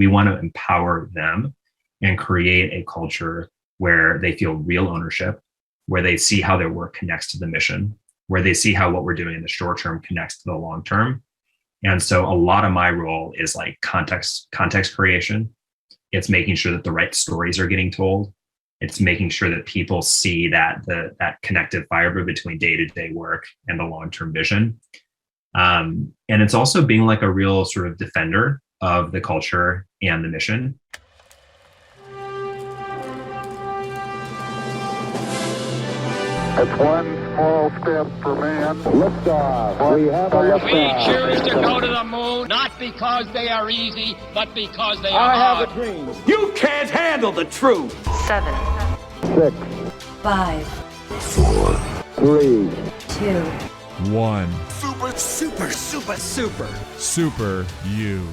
We want to empower them and create a culture where they feel real ownership, where they see how their work connects to the mission, where they see how what we're doing in the short term connects to the long term. And so a lot of my role is like context creation. It's making sure that the right stories are getting told. It's making sure that people see that that connective fiber between day-to-day work and the long-term vision. And it's also being like a real sort of defender of the culture and the mission. It's one small step for man. Liftoff. We have a liftoff. We choose to go to the moon, not because they are easy, but because they are I hard. have a dream. You can't handle the truth. 7, 6, 5, 4, 3, 2, 1. Super you.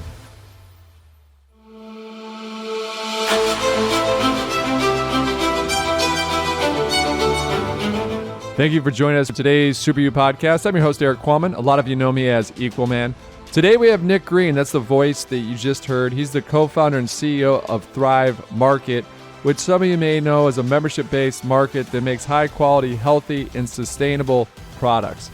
Thank you for joining us for today's Super You podcast. I'm your host, Erik Qualman. A lot of you know me as Equalman. Today we have Nick Green. That's the voice that you just heard. He's the co-founder and CEO of Thrive Market, which some of you may know as a membership-based market that makes high-quality, healthy, and sustainable products.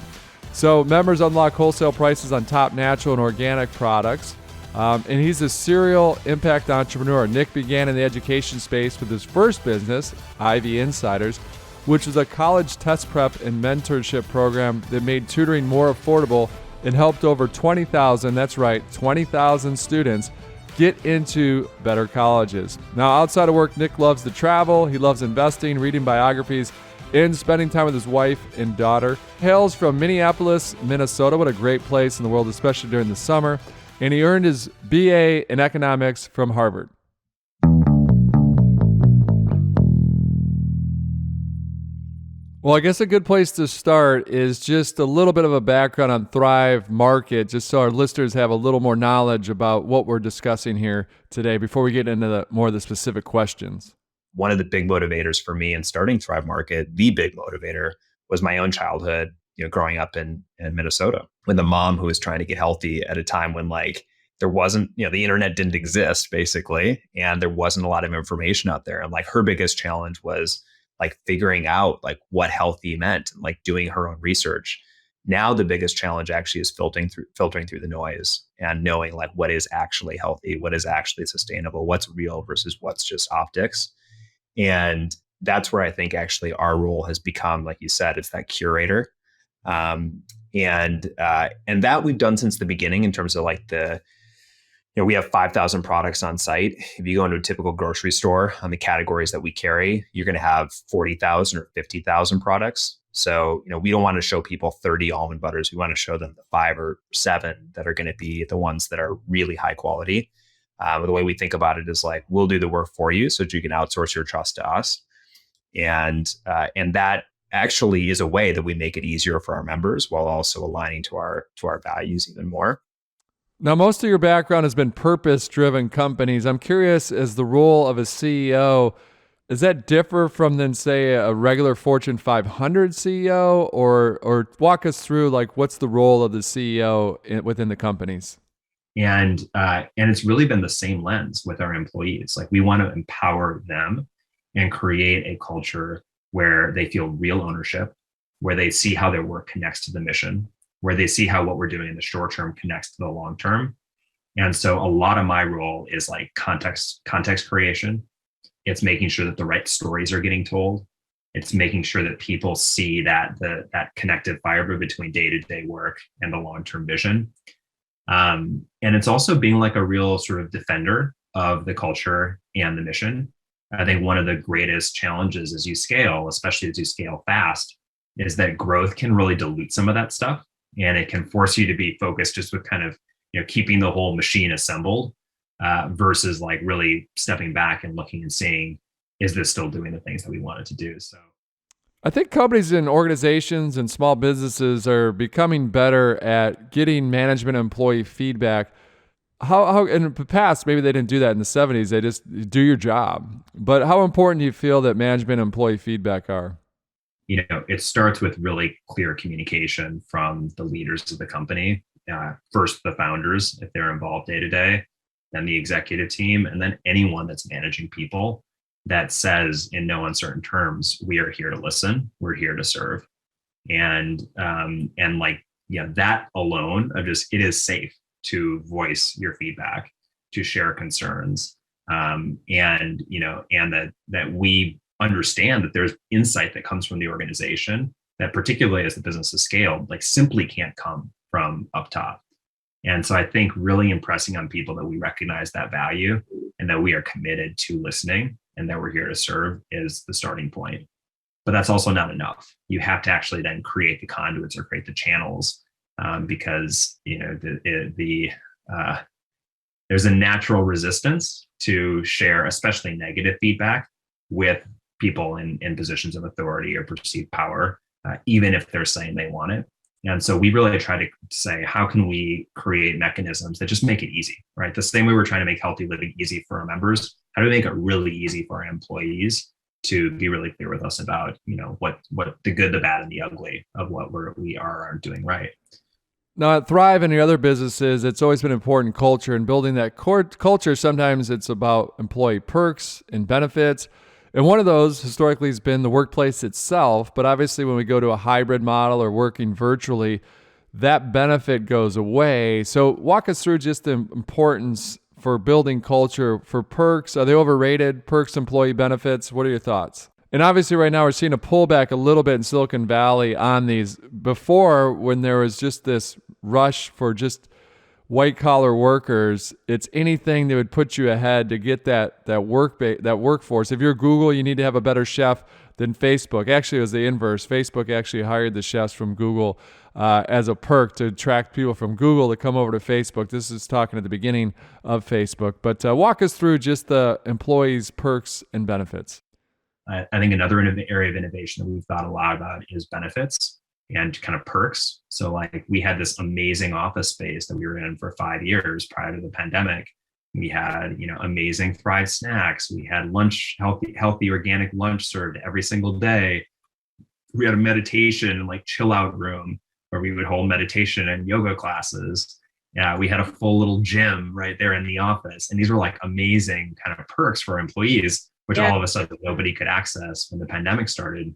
So members unlock wholesale prices on top natural and organic products. And he's a serial impact entrepreneur. Nick began in the education space with his first business, Ivy Insiders, which was a college test prep and mentorship program that made tutoring more affordable and helped over 20,000, that's right, 20,000 students get into better colleges. Now, outside of work, Nick loves to travel. He loves investing, reading biographies, and spending time with his wife and daughter. Hails from Minneapolis, Minnesota. What a great place in the world, especially during the summer. And he earned his BA in economics from Harvard. Well, I guess a good place to start is just a little bit of a background on Thrive Market, just so our listeners have a little more knowledge about what we're discussing here today before we get into more of the specific questions. One of the big motivators for me in starting Thrive Market, the big motivator, was my own childhood, growing up in Minnesota with a mom who was trying to get healthy at a time when there wasn't, the internet didn't exist basically, and there wasn't a lot of information out there. And her biggest challenge was figuring out what healthy meant, and doing her own research. Now the biggest challenge actually is filtering through the noise and knowing what is actually healthy, what is actually sustainable, what's real versus what's just optics. And that's where I think actually our role has become, like you said, it's that curator. And that we've done since the beginning in terms of we have 5,000 products on site. If you go into a typical grocery store on the categories that we carry, you're going to have 40,000 or 50,000 products. So, we don't want to show people 30 almond butters. We want to show them the 5 or 7 that are going to be the ones that are really high quality. The way we think about it is we'll do the work for you so that you can outsource your trust to us. And that actually is a way that we make it easier for our members while also aligning to our values even more. Now, most of your background has been purpose-driven companies. I'm curious, as the role of a CEO, does that differ from then, say, a regular Fortune 500 CEO? Or walk us through, what's the role of the CEO within the companies? And it's really been the same lens with our employees. We want to empower them and create a culture where they feel real ownership, where they see how their work connects to the mission, where they see how what we're doing in the short term connects to the long term. And so a lot of my role is context creation. It's making sure that the right stories are getting told. It's making sure that people see that that connective fiber between day-to-day work and the long-term vision. And it's also being a real sort of defender of the culture and the mission. I think one of the greatest challenges as you scale, especially as you scale fast, is that growth can really dilute some of that stuff. And it can force you to be focused just with kind of, keeping the whole machine assembled versus really stepping back and looking and seeing, is this still doing the things that we want it to do? So I think companies and organizations and small businesses are becoming better at getting management employee feedback. How in the past, maybe they didn't do that in the 70s, they just do your job. But how important do you feel that management employee feedback are? It starts with really clear communication from the leaders of the company. First, the founders, if they're involved day to day, then the executive team, and then anyone that's managing people that says in no uncertain terms, we are here to listen, we're here to serve. And that alone of just, it is safe to voice your feedback, to share concerns, and that we understand that there's insight that comes from the organization that, particularly as the business has scaled, like simply can't come from up top. And so I think really impressing on people that we recognize that value and that we are committed to listening and that we're here to serve is the starting point. But that's also not enough. You have to actually then create the conduits or create the channels, because there's a natural resistance to share, especially negative feedback, with people in positions of authority or perceived power, even if they're saying they want it. And so we really try to say, how can we create mechanisms that just make it easy, right? The same way we're trying to make healthy living easy for our members, how do we make it really easy for our employees to be really clear with us about, what the good, the bad, and the ugly of what we are doing right. Now at Thrive and your other businesses, it's always been important culture, and building that culture. Sometimes it's about employee perks and benefits. And one of those historically has been the workplace itself. But obviously when we go to a hybrid model or working virtually, that benefit goes away. So walk us through just the importance for building culture for perks. Are they overrated, perks, employee benefits? What are your thoughts? And obviously right now we're seeing a pullback a little bit in Silicon Valley on these. Before, when there was just this rush for just white collar workers, it's anything that would put you ahead to get that workforce. If you're Google, you need to have a better chef than Facebook. Actually, it was the inverse. Facebook actually hired the chefs from Google as a perk to attract people from Google to come over to Facebook. This is talking at the beginning of Facebook. But walk us through just the employees' perks and benefits. I think another area of innovation that we've thought a lot about is benefits and kind of perks. So like we had this amazing office space that we were in for 5 years prior to the pandemic. We had, amazing Thrive snacks. We had lunch, healthy organic lunch served every single day. We had a meditation and chill out room where we would hold meditation and yoga classes. Yeah, we had a full little gym right there in the office. And these were amazing kind of perks for our employees, which all of a sudden nobody could access when the pandemic started.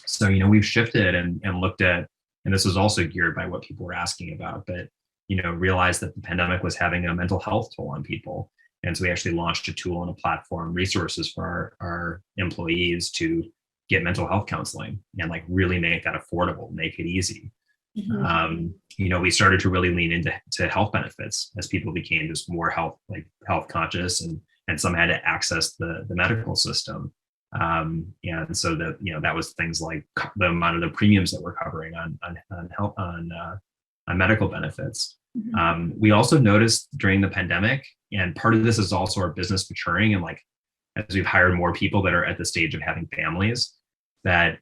So, we've shifted and looked at, and this was also geared by what people were asking about, but, realized that the pandemic was having a mental health toll on people. And so we actually launched a tool and a platform, resources for our employees to get mental health counseling and really make that affordable, make it easy. Mm-hmm. We started to really lean into health benefits as people became just more health conscious, and some had to access the medical system. And so that was things like the amount of the premiums that we're covering on medical benefits. Mm-hmm. We also noticed during the pandemic, and part of this is also our business maturing, and as we've hired more people that are at the stage of having families, that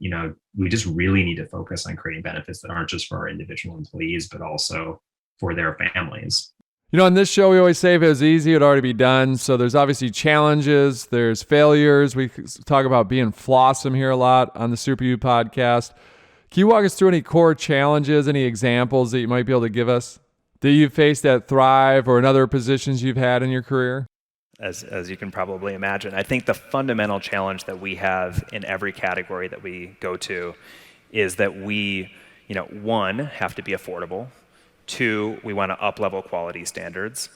we just really need to focus on creating benefits that aren't just for our individual employees, but also for their families. On this show, we always say if it was easy, it'd already be done. So there's obviously challenges, there's failures. We talk about being flawsome here a lot on the Super You podcast. Can you walk us through any core challenges, any examples that you might be able to give us that you've faced at Thrive or in other positions you've had in your career? As you can probably imagine, I think the fundamental challenge that we have in every category that we go to is that we, one, have to be affordable. 2, we want to up-level quality standards.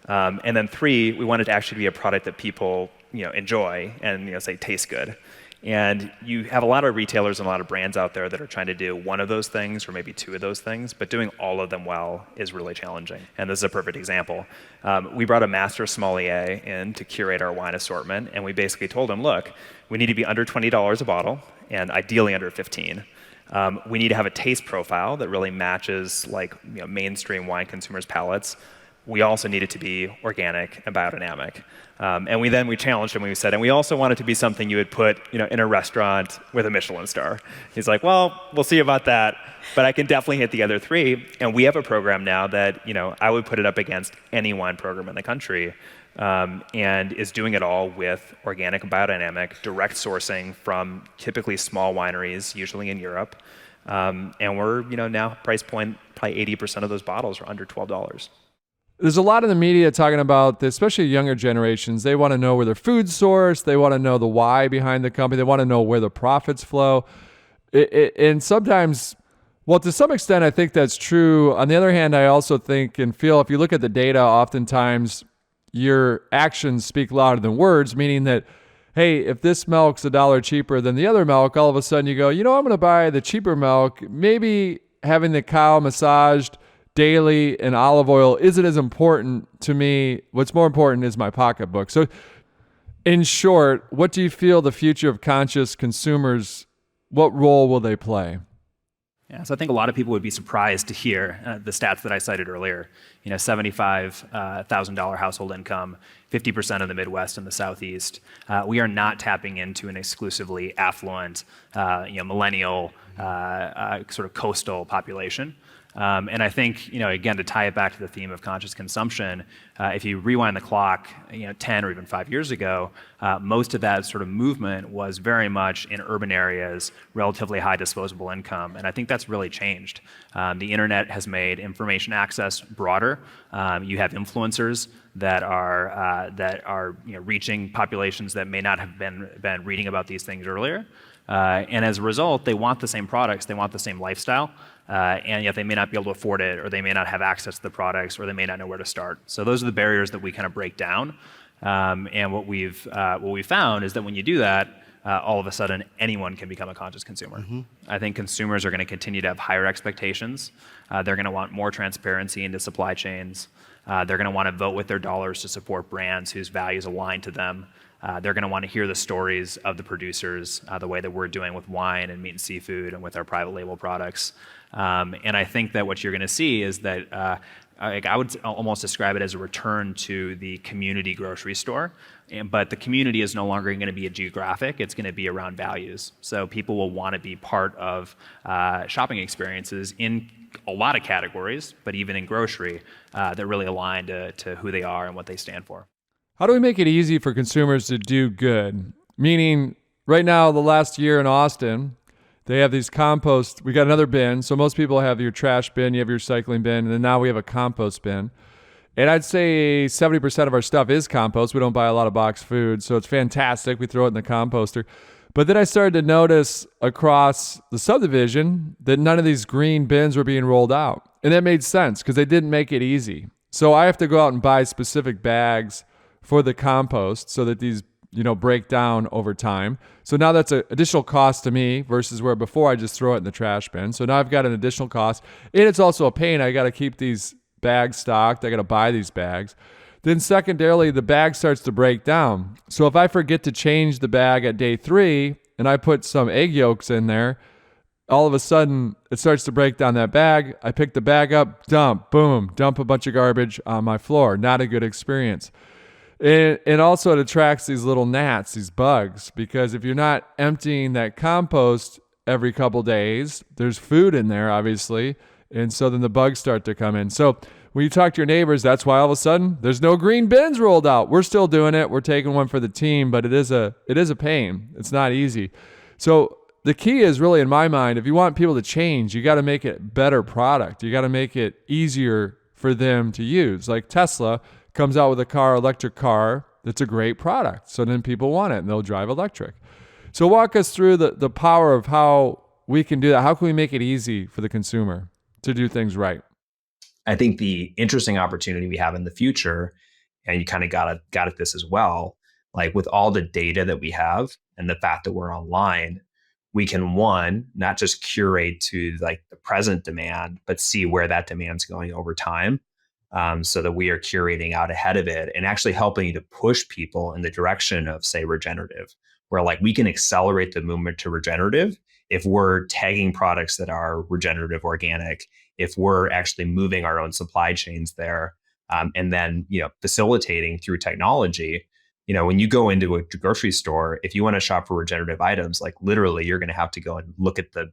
And then 3, we want it to actually be a product that people, enjoy and, say, tastes good. And you have a lot of retailers and a lot of brands out there that are trying to do one of those things or maybe 2 of those things, but doing all of them well is really challenging. And this is a perfect example. We brought a master sommelier in to curate our wine assortment, and we basically told him, look, we need to be under $20 a bottle and ideally under 15. We need to have a taste profile that really matches mainstream wine consumers' palates. We also need it to be organic and biodynamic. And we challenged him. We said, and we also want it to be something you would put in a restaurant with a Michelin star. He's like, well, we'll see about that, but I can definitely hit the other 3. And we have a program now that I would put it up against any wine program in the country, and is doing it all with organic and biodynamic, direct sourcing from typically small wineries, usually in Europe. And we're now price point, probably 80% of those bottles are under $12. There's a lot in the media talking about this, especially younger generations. They want to know where their food's sourced. They want to know the why behind the company. They want to know where the profits flow. And sometimes, well, to some extent, I think that's true. On the other hand, I also think and feel if you look at the data, oftentimes your actions speak louder than words, meaning that, hey, if this milk's $1 cheaper than the other milk, all of a sudden you go, I'm going to buy the cheaper milk. Maybe having the cow massaged daily in olive oil isn't as important to me. What's more important is my pocketbook. So in short, what do you feel the future of conscious consumers, what role will they play? Yeah, so I think a lot of people would be surprised to hear the stats that I cited earlier. $75,000 household income, 50% of the Midwest and the Southeast. We are not tapping into an exclusively affluent, millennial, sort of coastal population. And I think, again, to tie it back to the theme of conscious consumption, if you rewind the clock, 10 or even 5 years ago, most of that sort of movement was very much in urban areas, relatively high disposable income. And I think that's really changed. The internet has made information access broader. You have influencers that are reaching populations that may not have been reading about these things earlier. And as a result, they want the same products, they want the same lifestyle, and yet they may not be able to afford it, or they may not have access to the products, or they may not know where to start. So those are the barriers that we kind of break down. And what we've found is that when you do that, all of a sudden anyone can become a conscious consumer. Mm-hmm. I think consumers are going to continue to have higher expectations. They're going to want more transparency into supply chains. They're going to want to vote with their dollars to support brands whose values align to them. They're going to want to hear the stories of the producers, the way that we're doing with wine and meat and seafood and with our private label products. And I think that what you're going to see is that I would almost describe it as a return to the community grocery store. But the community is no longer going to be a geographic, it's going to be around values. So people will want to be part of shopping experiences in a lot of categories, but even in grocery, that really align to who they are and what they stand for. How do we make it easy for consumers to do good? Meaning, right now, the last year in Austin, they have these compost. We got another bin. So most people have your trash bin, you have your recycling bin, and then now we have a compost bin. And I'd say 70% of our stuff is compost. We don't buy a lot of boxed food, so it's fantastic. We throw it in the composter. But then I started to notice across the subdivision that none of these green bins were being rolled out. And that made sense because they didn't make it easy. So I have to go out and buy specific bags for the compost so that these, break down over time. So now that's an additional cost to me versus where before I just throw it in the trash bin. So now I've got an additional cost. And it's also a pain. I got to keep these bags stocked. I got to buy these bags. Then secondarily, the bag starts to break down. So if I forget to change the bag at day 3 and I put some egg yolks in there, all of a sudden it starts to break down that bag. I pick the bag up, dump a bunch of garbage on my floor. Not a good experience. And also it attracts these little gnats, these bugs, because if you're not emptying that compost every couple days, there's food in there, obviously, and so then the bugs start to come in. So when you talk to your neighbors, that's why all of a sudden there's no green bins rolled out. We're still doing it. We're taking one for the team, but it is a pain. It's not easy. So the key is really, in my mind, if you want people to change, you got to make it better product. You got to make it easier for them to use. Like Tesla comes out with electric car that's a great product. So then people want it and they'll drive electric. So walk us through the power of how we can do that. How can we make it easy for the consumer to do things right? I think the interesting opportunity we have in the future, and you kind of got at this as well, like with all the data that we have and the fact that we're online, we can, one, not just curate to like the present demand, but see where that demand's going over time. So that we are curating out ahead of it and actually helping to push people in the direction of, say, regenerative, where like we can accelerate the movement to regenerative if we're tagging products that are regenerative organic, if we're actually moving our own supply chains there, and then facilitating through technology. When you go into a grocery store, if you want to shop for regenerative items, like literally you're going to have to go and look at the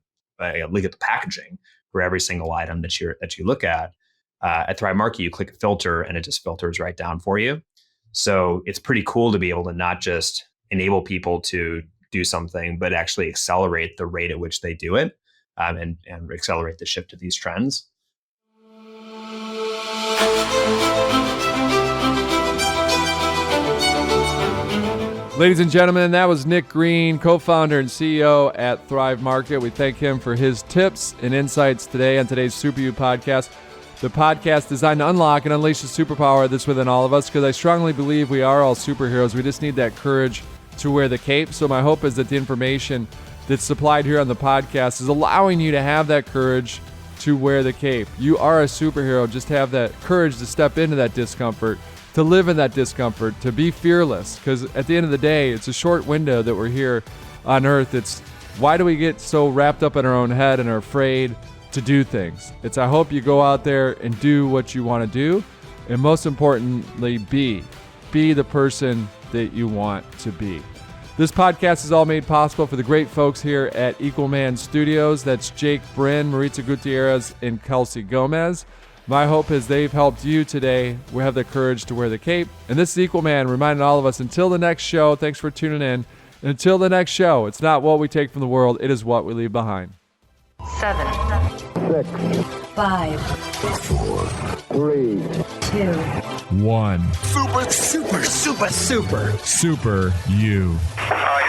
packaging for every single item that you look at. At Thrive Market, you click a filter and it just filters right down for you. So it's pretty cool to be able to not just enable people to do something, but actually accelerate the rate at which they do it, and accelerate the shift to these trends. Ladies and gentlemen, that was Nick Green, co-founder and CEO at Thrive Market. We thank him for his tips and insights today on today's Super You podcast. The podcast designed to unlock and unleash the superpower that's within all of us, because I strongly believe we are all superheroes. We just need that courage to wear the cape. So my hope is that the information that's supplied here on the podcast is allowing you to have that courage to wear the cape. You are a superhero. Just have that courage to step into that discomfort, to live in that discomfort, to be fearless. Because at the end of the day, it's a short window that we're here on earth. It's why do we get so wrapped up in our own head and are afraid to do things? It's I hope you go out there and do what you want to do. And most importantly, be the person that you want to be. This podcast is all made possible for the great folks here at Equalman Studios. That's Jake Bryn, Maritza Gutierrez, and Kelsey Gomez. My hope is they've helped you today. We have the courage to wear the cape. And this is Equalman reminding all of us, until the next show, thanks for tuning in. And until the next show, it's not what we take from the world, it is what we leave behind. 7, 6, 5, 4, 3, 2, 1. Super, super, super, super. Super you. Oh,